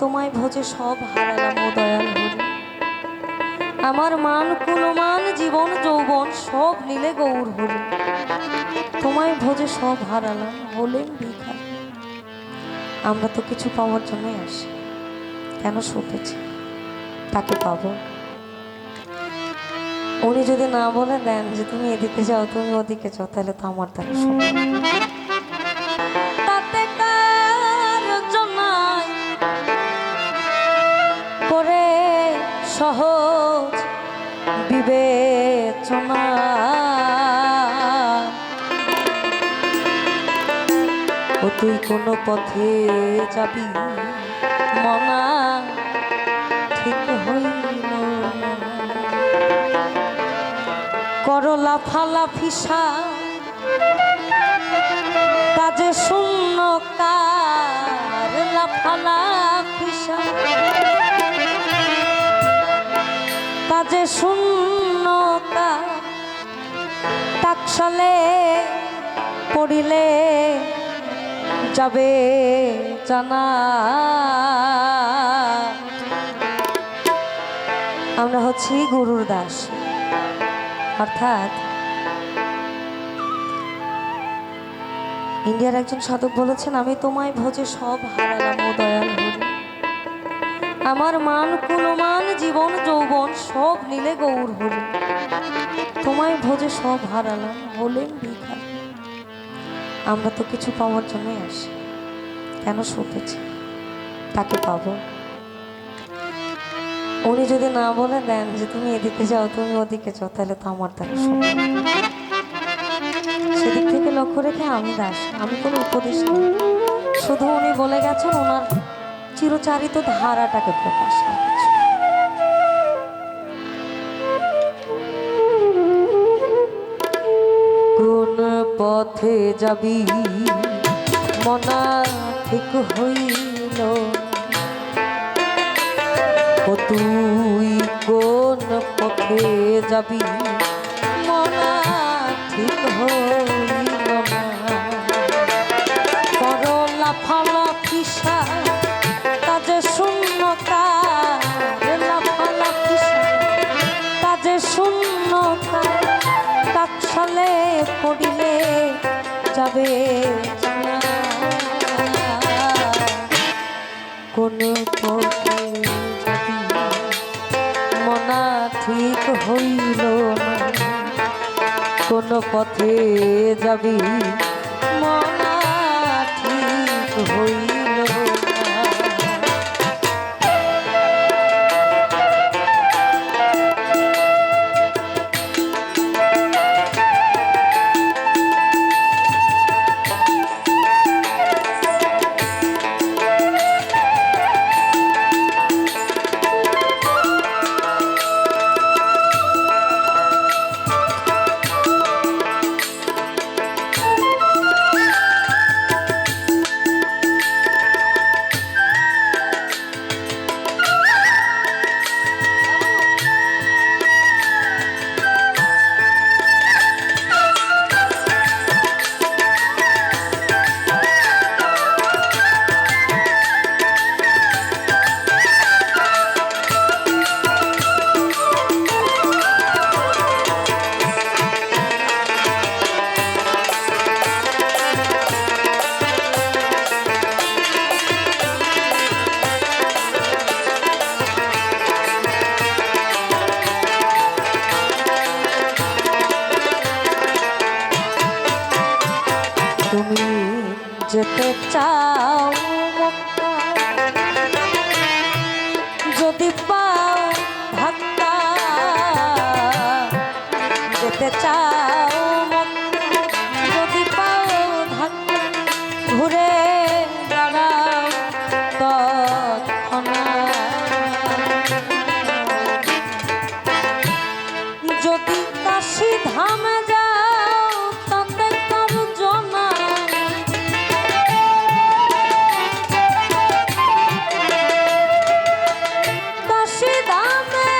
তোমায় ভোজে সব হারালাম ও দয়াল হরি। আমার মান কুলমান জীবন যৌবন সব নিলে গৌর হরি। তোমায় ভোজে সব হারালাম হলেন ভিখারি। আমরা তো কিছু পাওয়ার জন্যই আসি, কেন শুধেছি তাকে পাবো। উনি যদি না বলে দেন যে তুমি এদিকে যাও তুমি ওদিকে যাও, তাহলে তো আমার দ্বারা সম্ভব না। তাতে কার জন্যই করে সহজ বিবেচনা, ও তুই কোনো পথে যাবি মনা ঠিক হইল না। করলা ফালা ফিসা কাজে শূন্য কার লাফালা ফিসা কাজে শূন্য কার টাকশালে পড়িলে যাবে জানা। আমরা হচ্ছি গুরুর দাস, অর্থাৎ ইন্ডিয়ার একজন সাধক বলেছেন, আমি তোমায় ভোজে সব হারালাম ও দয়াল হরি। আমার মান কুলমান জীবন যৌবন সব নিলে গৌর হরি। তোমায় ভোজে সব হারালাম হলেন ভিখারি। আমরা তো কিছু পাওয়ার জন্যই আসি, কেন শুধেছি তাকে পাবো। উনি যদি না বলে দেন যে তুমি এদিকে যাও তুমি ওদিকে যাও, তাহলে তো আমার দ্বারা সম্ভব না। সেদিক থেকে লক্ষ্য রেখে আমি দাস, আমি কোনো উপদেশ নেই, শুধু উনি বলে গেছেন ওনার চিরচারিত ধারাটাকে প্রকাশ। কোন পথে যাবি মনা ঠিক হইল, ও তুই কোন পথে যাবি মনা ঠিক হইল না। করলা ফালা ফিসা কাজে শূন্য কার লাফালা ফিসা কাজে শূন্য কার টাকশালে পড়িলে যাবে জানা। কোন পথে যাবি মনা ঠিক হইল না। কোন পথে যাবি মনা ঠিক হইল না। তুমি যেতে চাও যদি পাও ধাক্কা, যেতে চাও যদি পাও ধাক্কা, ঘুরে দাঁড়াও তৎক্ষণাৎ। যদি কাশী ধামে যাও তাতে কার্যনা, কাশী ধামে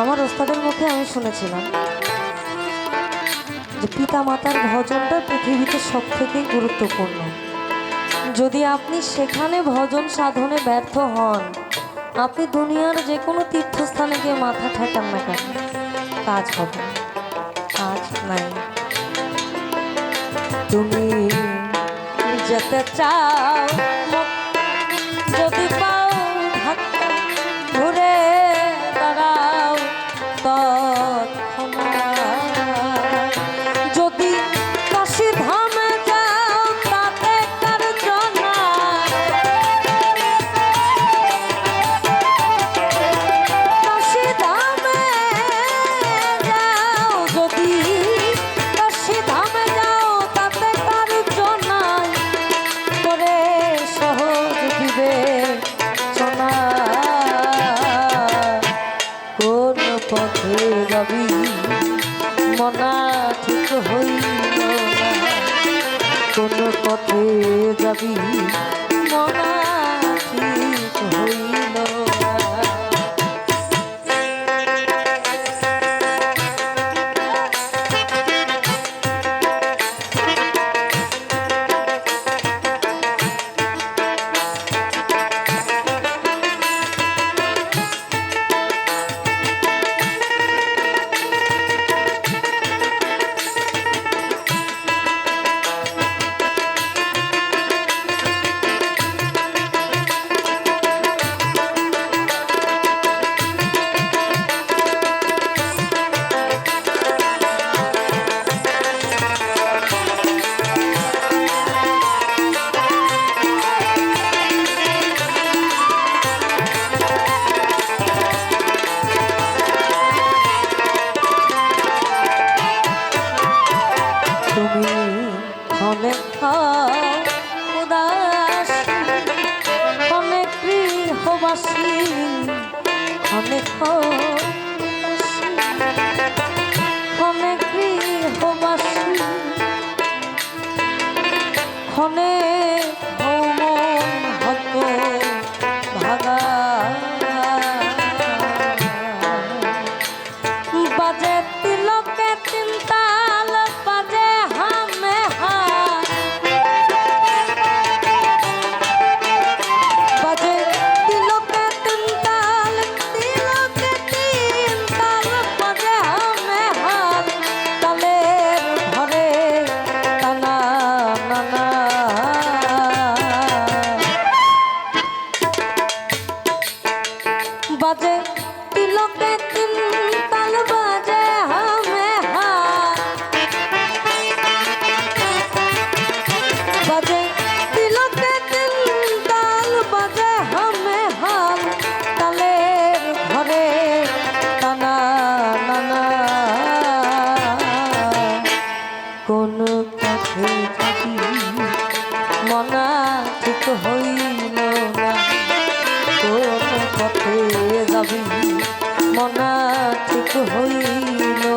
আমার ওস্তাদের মুখে আমি শুনেছিলাম যে পিতা মাতার ভজনটা পৃথিবীতে সব থেকে গুরুত্বপূর্ণ। যদি আপনি সেখানে ভজন সাধনে ব্যর্থ হন, আপনি দুনিয়ার যে কোনো তীর্থস্থানে গিয়ে মাথা ঠেকান না কেন, কাজ হবে না, কাজ নাই। তুমি যেতে চাও যদি পাও ধাক্কা ঘুরে দাঁড়াও তৎক্ষণাৎ। যদি কাশী ধামে যাও তাতে কার জনা, কাশী ধামে যাও, যদি কাশী ধামে যাও তাতে কার জনা করে সহজ দিবে সোনা। কোন পথে যাবি মনা ঠিক হইল না, কোন পথে যাবি মনা ঠিক হইল না। তুমি ক্ষণে উদাসী, ক্ষণে গৃহবাসী, ক্ষণে ক্ষণে গৃহবাসী, ক্ষণে ভৌমন হত ভাগা। বাজে তিলকে তিনতাল, বাজে হামে হাত, বাজে তিলকে তিনতাল, তিলকে তিনতাল, বাজে হামে হাত। তালের ঘরে টানা নানা, বাজে তিলকে তিনতাল, বাজে হামে হাত, বাজে তিলকে তিনতাল, বাজে হামে হাত। তালের ঘরে টানা নানা, কোন পথে যাবি মনা ঠিক হইল না, কোন পথে যাবি মনা ঠিক হইল না।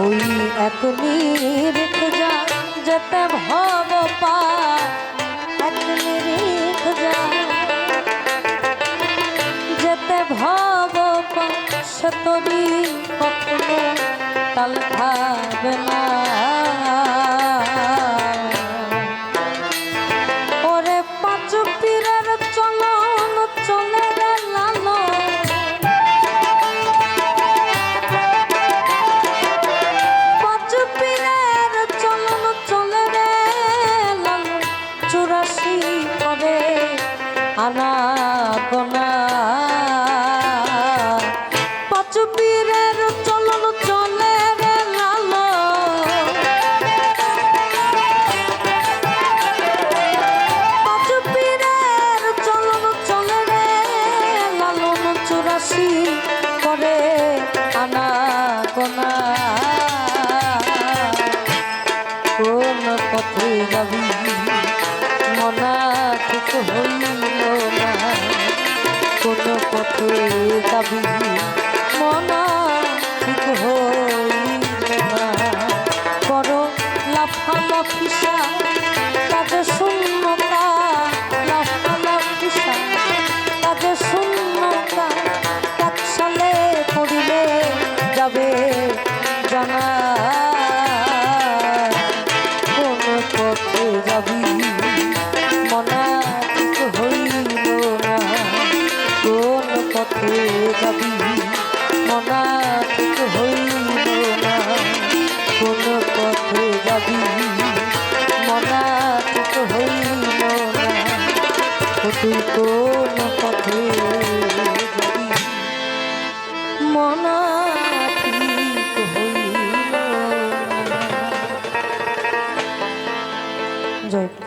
ওই এক নিরিখ যা যেতে ভব পার, এক নিরিখ যা যেতে ভব পার, সে তরি কখনো তাল খাবে না। ওরে পাঁচ পীরের চলন চলে রে লালো, পাঁচ পীরের চলন চলে রে লালো, 84 করে আনা গোনা। পাঁচ পীরের চলন চলে রে লালো, হইল না, কোন পথে যাবি মনা ঠিক হইল না। বড় লাফালাফিসা তাদের শূন্যতা, লাফালাফিসা তাদের শূন্যতা, কাকশালে পড়িলে যাবে জানা, কোন পথে যাবি মনা ঠিক হইল না, কোন পথে যাবি মনা ঠিক হইল না, কোন পথে যাবি মনা ঠিক হইল না, তুই কোন পথে যাবি মনা ঠিক হইল না। জয়।